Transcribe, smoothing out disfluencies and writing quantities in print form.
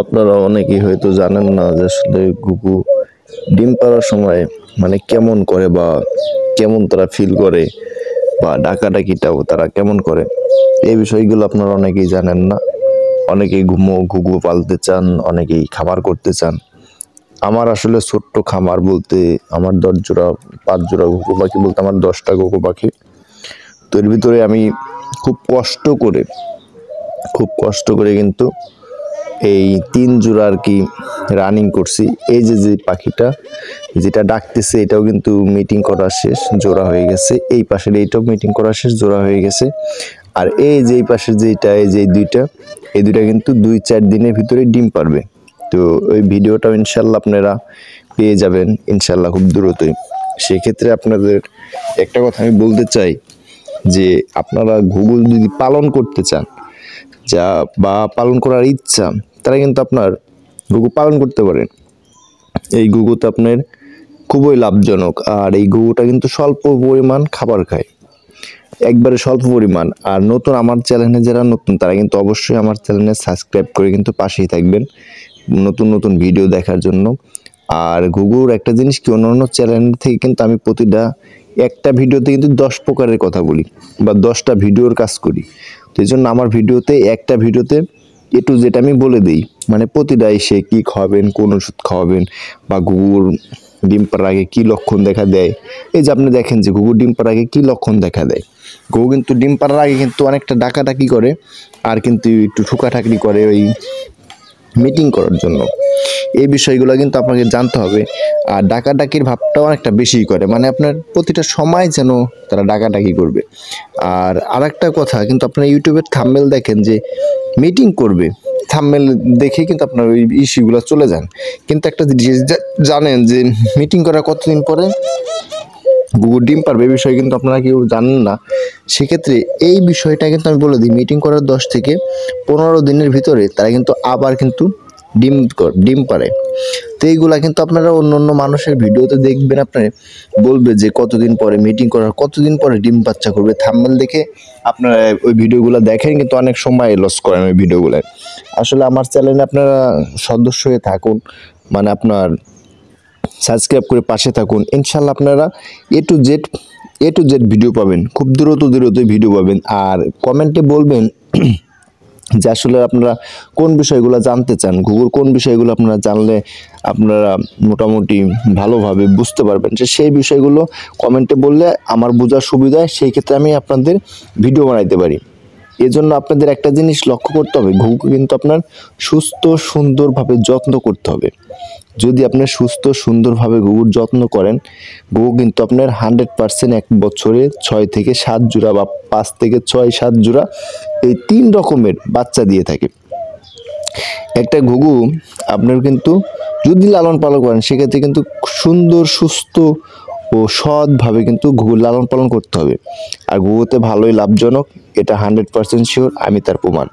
আপনারা অনেকেই হয়তো জানেন না যে আসলে ঘুঘু ডিম পাড়ার সময় মানে কেমন করে বা কেমন তারা ফিল করে বা ডাকাডাকিটাও তারা কেমন করে, এই বিষয়গুলো আপনারা অনেকেই জানেন না। অনেকেই ঘুঘু পালতে চান, অনেকেই খামার করতে চান। আমার আসলে ছোট্ট খামার বলতে আমার 10 জোড়া 5 জোড়া ঘুঘু পাখি বলতে আমার 10টা ঘুঘু পাখি। তো এর ভিতরে আমি খুব কষ্ট করে কিন্তু এই 3 জোড়া আর কি রানিং করছি। এই যে পাখিটা যেটা ডাকতেছে এটাও কিন্তু মিটিং করা শেষ, জোড়া হয়ে গেছে। এই পাশের এইটাও মিটিং করা শেষ, জোড়া হয়ে গেছে। আর এই যে এই পাশের যেটা এই যে এই দুইটা কিন্তু 2-4 দিনের ভিতরে ডিম পারবে। তো ওই ভিডিওটাও ইনশাল্লাহ আপনারা পেয়ে যাবেন ইনশাল্লাহ খুব দ্রুতই। সেক্ষেত্রে আপনাদের একটা কথা আমি বলতে চাই যে আপনারা ঘুঘু যদি পালন করতে চান বা পালন করার ইচ্ছা, তারা কিন্তু আপনার ঘুঘু পালন করতে পারেন। এই ঘুঘুতে আপনার খুবই লাভজনক, আর এই ঘুঘুটা কিন্তু স্বল্প পরিমাণ খাবার খায়, একবারে স্বল্প পরিমাণ। আর নতুন আমার চ্যানেলে যারা নতুন তারা কিন্তু অবশ্যই আমার চ্যানেলে সাবস্ক্রাইব করে কিন্তু পাশেই থাকবেন নতুন নতুন ভিডিও দেখার জন্য। আর ঘুঘুর একটা জিনিস কি, অন্য চ্যানেল থেকে কিন্তু আমি প্রতিটা একটা ভিডিওতে কিন্তু 10 প্রকারের কথা বলি বা 10টা ভিডিওর কাজ করি। তো এই জন্য আমার ভিডিওতে একটা ভিডিওতে একটু যেটা আমি বলে দিই, মানে প্রতিটা এসে কী খাওয়াবেন, কোন ওষুধ খাওয়াবেন, বা ঘুঘুর ডিম পাড়ার আগে কী লক্ষণ দেখা দেয়। এই যে আপনি দেখেন যে ঘুঘুর ডিম পাড়ার আগে কী লক্ষণ দেখা দেয়। ঘুঘু কিন্তু ডিম পাড়ার আগে কিন্তু অনেকটা ডাকাডাকি করে, আর কিন্তু একটু ঠুকাঠাকরি করে ওই মিটিং করার জন্য। এই বিষয়গুলো কিন্তু আপনাকে জানতে হবে। আর ডাকাডাকির ভাবটাও অনেকটা বেশি করে, মানে আপনার প্রতিটা সময় যেন তারা ডাকাডাকি করবে। আর আরেকটা কথা, কিন্তু আপনার ইউটিউবের থাম্বনেল দেখেন যে মিটিং করবে, থাম্বনেল দেখে কিন্তু আপনার ওই ইস্যুগুলো চলে যান। কিন্তু একটা জিনিস জানেন যে মিটিং করার কতদিন পরে ঘুঘু ডিম পারবে, এই বিষয়ে কিন্তু আপনারা কেউ জানেন না। সেক্ষেত্রে এই বিষয়টা কিন্তু আমি বলে দিই, মিটিং করার 10 থেকে 15 দিনের ভিতরে তারা কিন্তু আবার কিন্তু ডিম পারে। তো এইগুলা কিন্তু আপনারা অন্য অন্য মানুষের ভিডিওতে দেখবেন, আপনার বলবে যে কতদিন পরে মিটিং করার, কতদিন পরে ডিম বাচ্চা করবে। থাম্বনেল দেখে আপনারা ওই ভিডিওগুলো দেখেন, কিন্তু অনেক সময় লস করেন ওই ভিডিওগুলো। আসলে আমার চ্যানেলে আপনারা সদস্য হয়ে থাকুন, মানে আপনার সাবস্ক্রাইব করে পাশে থাকুন। ইনশাল্লাহ আপনারা এ টু জেড ভিডিও পাবেন, খুব দ্রুত ভিডিও পাবেন। আর কমেন্টে বলবেন যে আসলে আপনারা কোন বিষয়গুলো জানতে চান, ঘুঘুর কোন বিষয়গুলো আপনারা জানলে আপনারা মোটামুটি ভালোভাবে বুঝতে পারবেন, যে সেই বিষয়গুলো কমেন্টে বললে আমার বোঝার সুবিধা হয়, সেই ক্ষেত্রে আমি আপনাদের ভিডিও বানাইতে পারি। এজন্য আপনাদের একটা জিনিস লক্ষ্য করতে হবে, ঘুঘুকে কিন্তু আপনার সুস্থ সুন্দরভাবে যত্ন করতে হবে। যদি আপনি সুস্থ সুন্দরভাবে ঘুঘুর যত্ন করেন, ঘুঘু কিন্তু আপনার 100% এক বছরে 6 থেকে 7 জোড়া বা 5 থেকে 6-7 জোড়া এই 3 রকমের বাচ্চা দিয়ে থাকে। একটা ঘুঘু আপনার কিন্তু যদি লালন পালন করেন, সেক্ষেত্রে কিন্তু সুন্দর সুস্থ ও সৎভাবে কিন্তু ঘুঘুর লালন পালন করতে হবে। আর ঘুঘুতে ভালোই লাভজনক, এটা 100% শিওর, আমি তার প্রমাণ।